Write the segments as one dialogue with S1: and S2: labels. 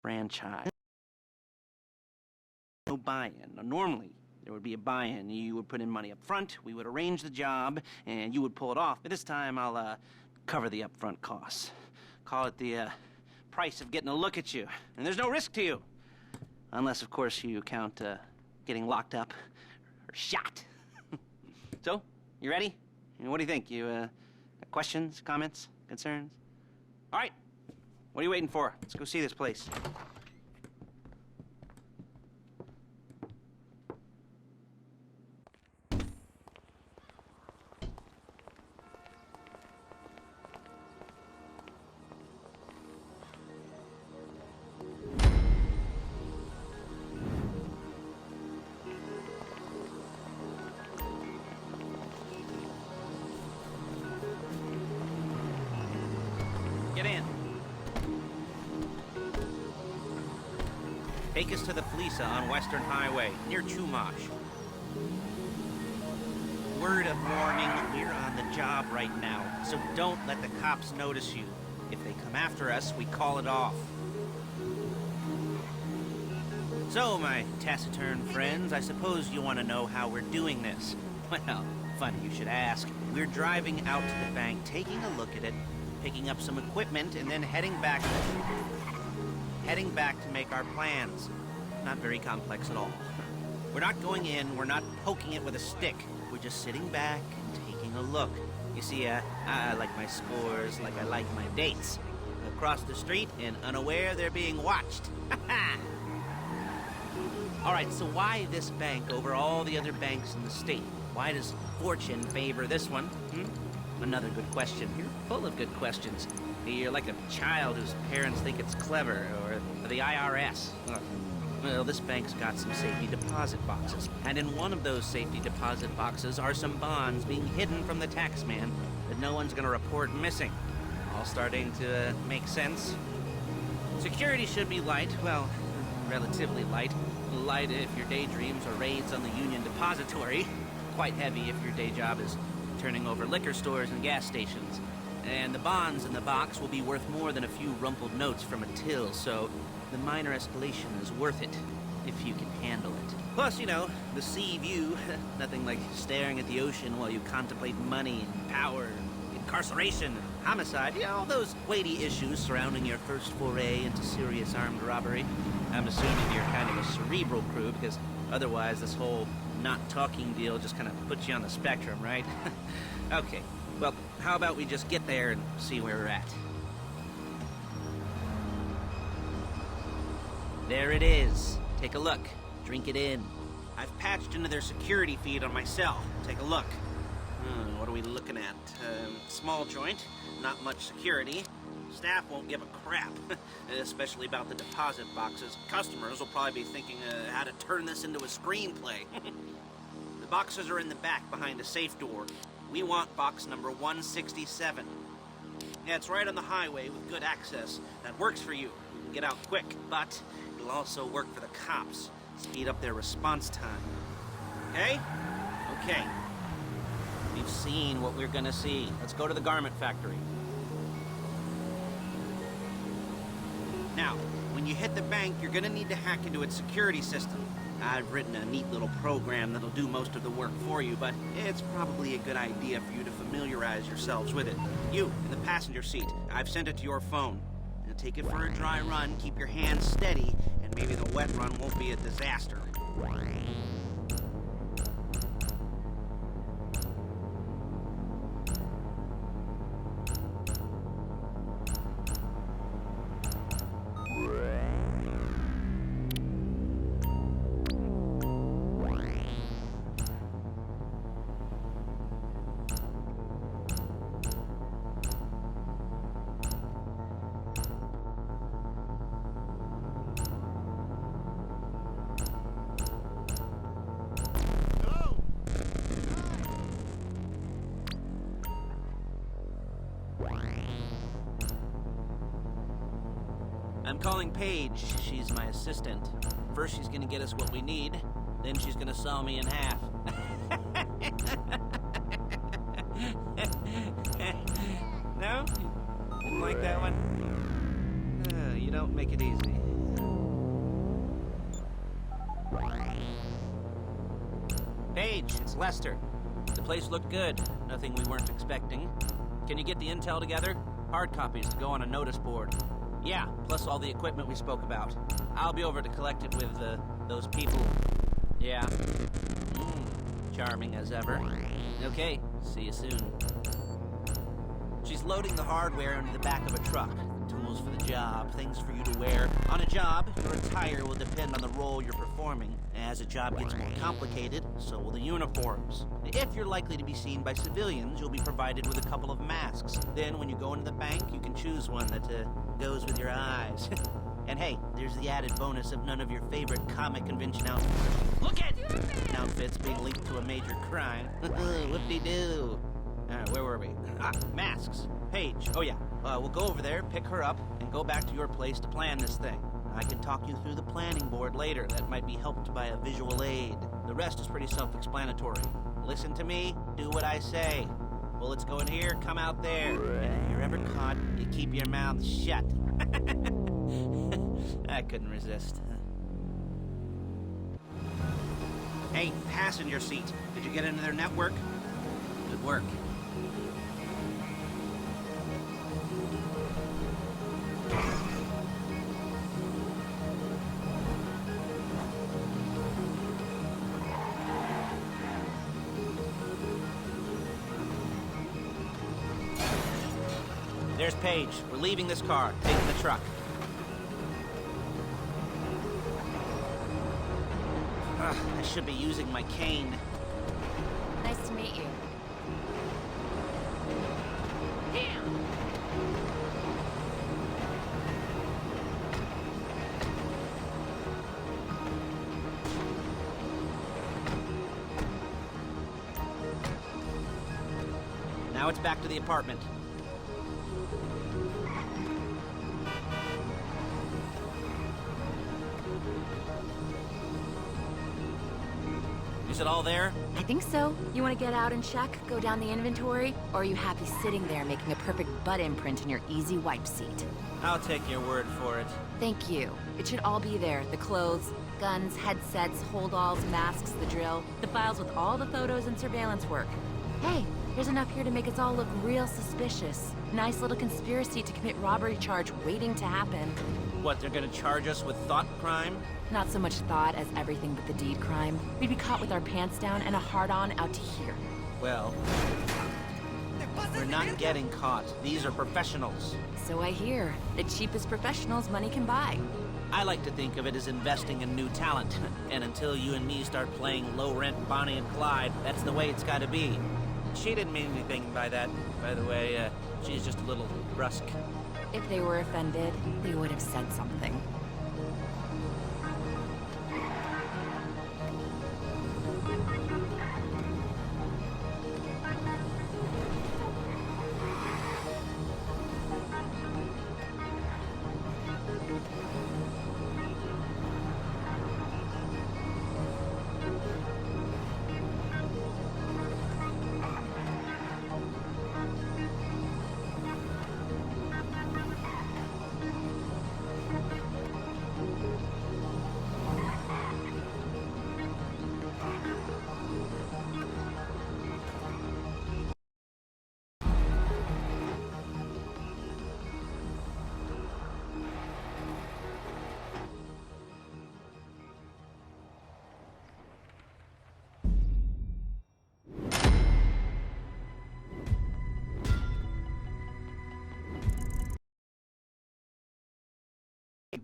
S1: franchise. No buy-in. Now, normally, there would be a buy-in. You would put in money up front, we would arrange the job, and you would pull it off. But this time, I'll cover the upfront costs. Call it the price of getting a look at you. And there's no risk to you. Unless, of course, you count getting locked up or shot. So, you ready? What do you think? You got questions, comments, concerns? All right. What are you waiting for? Let's go see this place. Get in. Take us to the Fleesa on Western Highway, near Chumash. Word of warning, we're on the job right now, so don't let the cops notice you. If they come after us, we call it off. So, my taciturn friends, I suppose you want to know how we're doing this. Well, funny you should ask. We're driving out to the bank, taking a look at it, picking up some equipment, and then heading back to make our plans. Not very complex at all. We're not going in, we're not poking it with a stick. We're just sitting back and taking a look. You see, I like my scores like I like my dates. Across the street and unaware they're being watched. All right, so why this bank over all the other banks in the state? Why does fortune favor this one? Another good question. You're full of good questions. You're like a child whose parents think it's clever, or the IRS. Well, this bank's got some safety deposit boxes, and in one of those safety deposit boxes are some bonds being hidden from the tax man that no one's gonna report missing. All starting to make sense? Security should be light, well, relatively light. Light if your daydreams are raids on the Union Depository. Quite heavy if your day job is turning over liquor stores and gas stations. And the bonds in the box will be worth more than a few rumpled notes from a till, so the minor escalation is worth it, if you can handle it. Plus, you know, the sea view, nothing like staring at the ocean while you contemplate money and power, incarceration, homicide, you know, all those weighty issues surrounding your first foray into serious armed robbery. I'm assuming you're kind of a cerebral crew, because otherwise this whole not talking deal just kind of puts you on the spectrum, right? Okay, well, how about we just get there and see where we're at? There it is. Take a look. Drink it in. I've patched into their security feed on my cell. Take a look. What are we looking at? Small joint, not much security. Staff won't give a crap, especially about the deposit boxes. Customers will probably be thinking how to turn this into a screenplay. The boxes are in the back behind a safe door. We want box number 167. Yeah, it's right on the highway with good access. That works for you. You can get out quick, but it'll also work for the cops. Speed up their response time. Okay? Okay. We've seen what we're gonna see. Let's go to the garment factory. Now, when you hit the bank, you're gonna need to hack into its security system. I've written a neat little program that'll do most of the work for you, but it's probably a good idea for you to familiarize yourselves with it. You, in the passenger seat, I've sent it to your phone. Now take it for a dry run, keep your hands steady, and maybe the wet run won't be a disaster. I'm calling Paige. She's my assistant. First she's gonna get us what we need, then she's gonna saw me in half. No? Didn't like that one? You don't make it easy. Paige, it's Lester. The place looked good. Nothing we weren't expecting. Can you get the intel together? Hard copies to go on a notice board. Yeah, plus all the equipment we spoke about. I'll be over to collect it with, those people. Yeah. Charming as ever. Okay, see you soon. She's loading the hardware into the back of a truck. Tools for the job, things for you to wear. On a job, your attire will depend on the role you're performing. As a job gets more complicated, so will the uniforms. If you're likely to be seen by civilians, you'll be provided with a couple of masks. Then when you go into the bank, you can choose one that goes with your eyes. And hey, there's the added bonus of none of your favorite comic convention outfits. Look at outfits being linked to a major crime. Whoop-de-doo. Where were we? Masks. Paige. Oh yeah. We'll go over there, pick her up, and go back to your place to plan this thing. I can talk you through the planning board later. That might be helped by a visual aid. The rest is pretty self-explanatory. Listen to me, do what I say. Bullets go in here, come out there. And if you're ever caught, you keep your mouth shut. I couldn't resist. Hey, passenger seat. Did you get into their network? Good work. There's Paige. We're leaving this car, taking the truck. I should be using my cane.
S2: Nice to meet you.
S1: Now it's back to the apartment. Is it all there?
S2: I think so. You want to get out and check, go down the inventory, or are you happy sitting there making a perfect butt imprint in your easy wipe seat?
S1: I'll take your word for it.
S2: Thank you. It should all be there. The clothes, guns, headsets, holdalls, masks, the drill, the files with all the photos and surveillance work. Hey, there's enough here to make us all look real suspicious. Nice little conspiracy to commit robbery charge waiting to happen.
S1: What, they're gonna charge us with thought crime?
S2: Not so much thought as everything but the deed crime. We'd be caught with our pants down and a hard-on out to here.
S1: Well, we're not getting caught. These are professionals.
S2: So I hear. The cheapest professionals money can buy.
S1: I like to think of it as investing in new talent. And until you and me start playing low-rent Bonnie and Clyde, that's the way it's gotta be. She didn't mean anything by that, by the way. She's just a little brusque.
S2: If they were offended, they would have said something.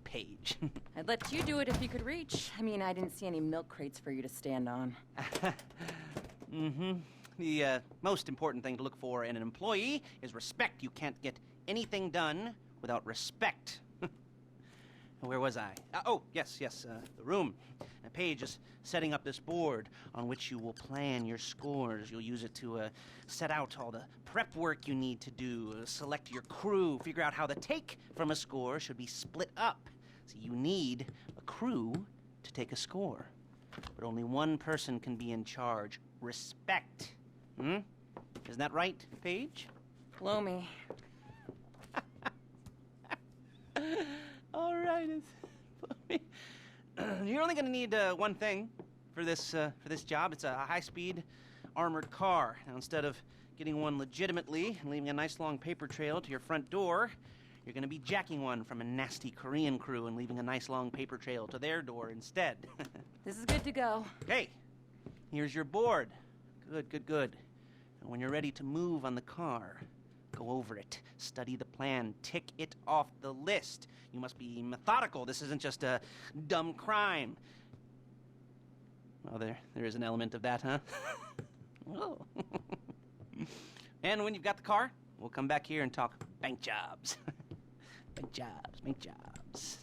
S1: Paige.
S2: I'd let you do it if you could reach. I mean, I didn't see any milk crates for you to stand on.
S1: The most important thing to look for in an employee is respect. You can't get anything done without respect. Where was I? Oh, yes, the room. Paige is setting up this board on which you will plan your scores. You'll use it to set out all the prep work you need to do, select your crew, figure out how the take from a score should be split up. So you need a crew to take a score. But only one person can be in charge. Respect. Isn't that right, Paige?
S2: Blow me.
S1: All right. You're only going to need one thing. for this job. It's a high-speed armored car. Now, instead of getting one legitimately and leaving a nice long paper trail to your front door, you're going to be jacking one from a nasty Korean crew and leaving a nice long paper trail to their door instead.
S2: This is good to go.
S1: Hey, here's your board. Good, good, good. And when you're ready to move on the car, go over it, study the plan, tick it off the list. You must be methodical. This isn't just a dumb crime. Well, there is an element of that, huh? Oh. And when you've got the car, we'll come back here and talk bank jobs. Bank jobs, bank jobs.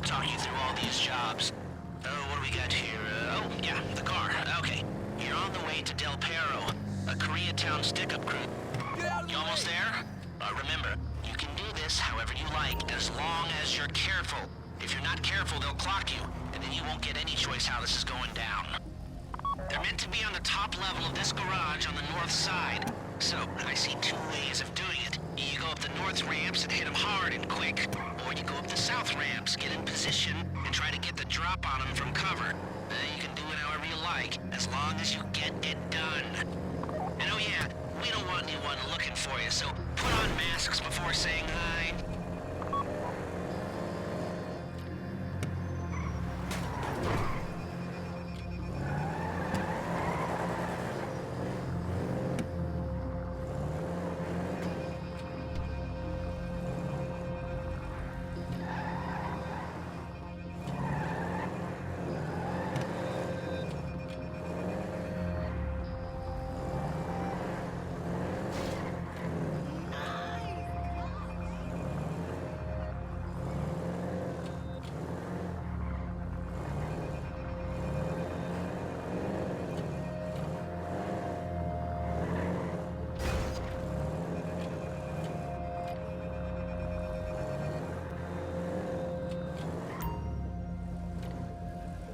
S3: talk you through all these jobs. What do we got here? Oh, yeah, the car. Okay. You're on the way to Del Perro, a Koreatown stick-up crew. You almost there? Remember, you can do this however you like, as long as you're careful. If you're not careful, they'll clock you, and then you won't get any choice how this is going down. They're meant to be on the top level of this garage on the north side. So, I see two ways of doing it. You go up the north ramps and hit them hard and quick, or you go up the south ramps, get in position, and try to get the drop on them from cover. You can do it however you like, as long as you get it done. And oh yeah, we don't want anyone looking for you, so put on masks before saying hi.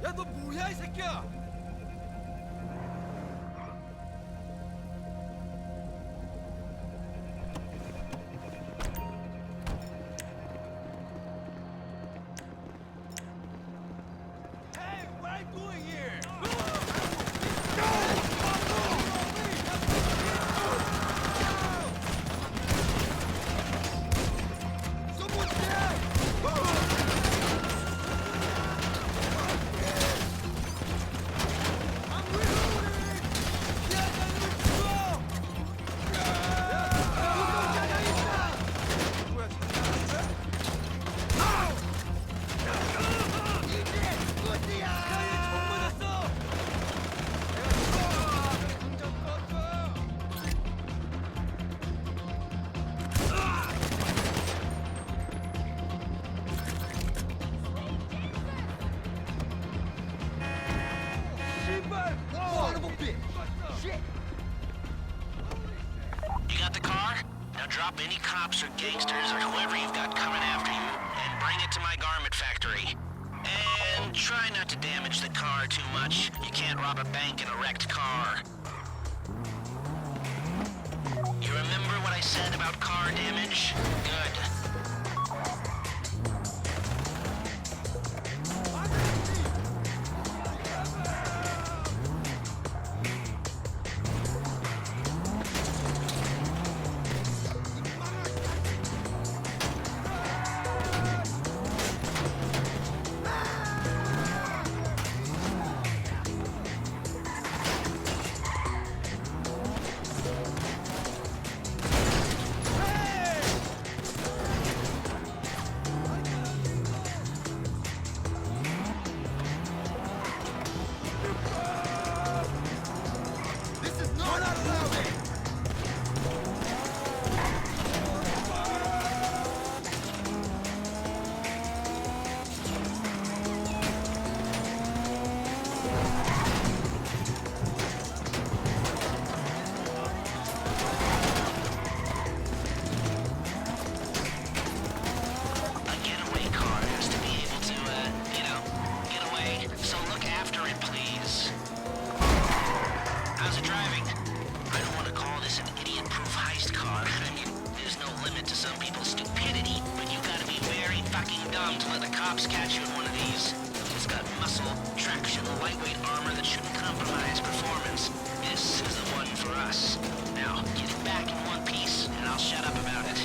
S4: 야, 너 뭐야, 이 새끼야?
S3: You got the car? Now drop any cops or gangsters or whoever you've got coming after you and bring it to my garment factory. And try not to damage the car too much. You can't rob a bank in a wrecked car. You remember what I said about car damage? Good. How's it driving? I don't want to call this an idiot-proof heist car. I mean, there's no limit to some people's stupidity, but you gotta be very fucking dumb to let the cops catch you in one of these. It's got muscle, traction, lightweight armor that shouldn't compromise performance. This is the one for us. Now, get it back in one piece, and I'll shut up about it.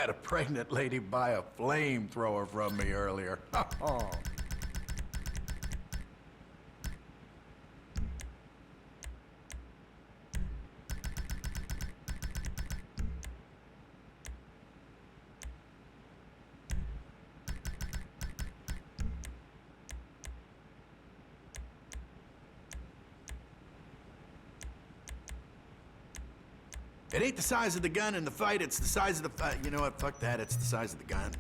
S4: had a pregnant lady buy a flamethrower from me earlier. Oh. It ain't the size of the gun in the fight, it's the size of the fight. You know what? Fuck that, it's the size of the gun.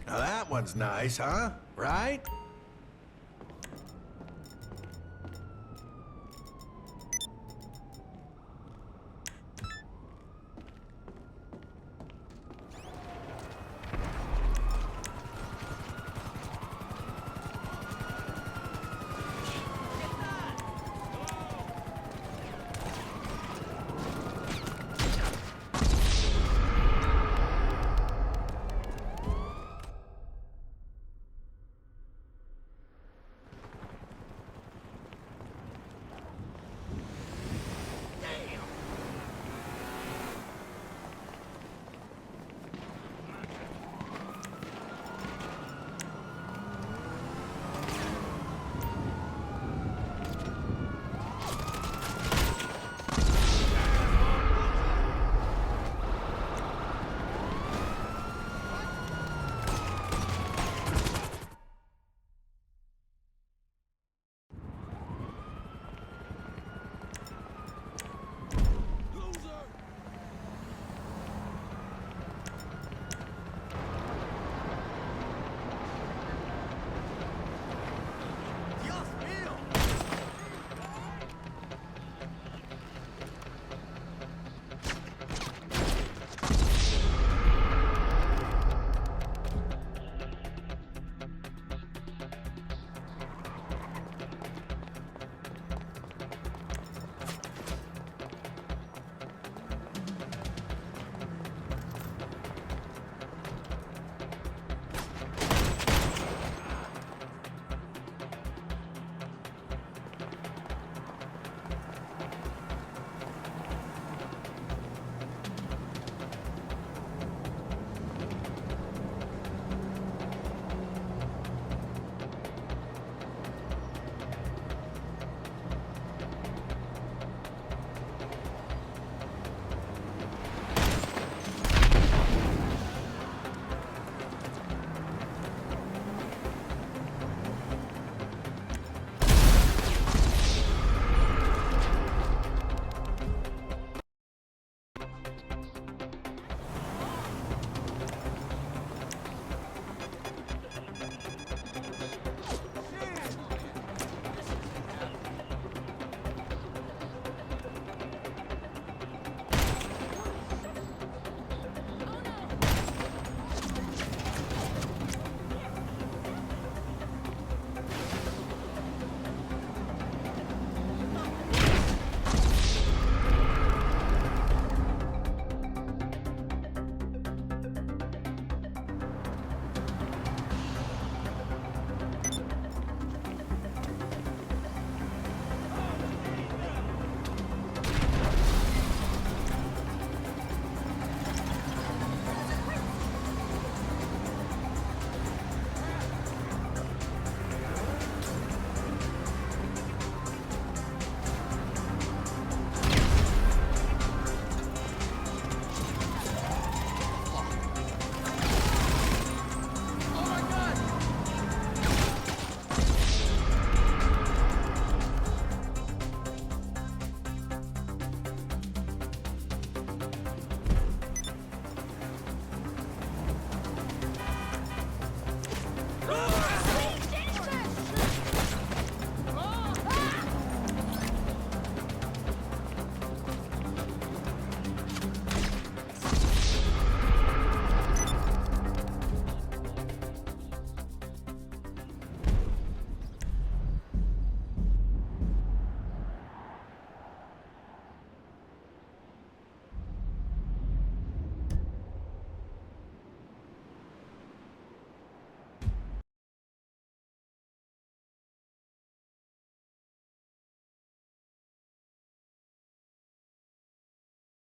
S4: Now that one's nice, huh? Right?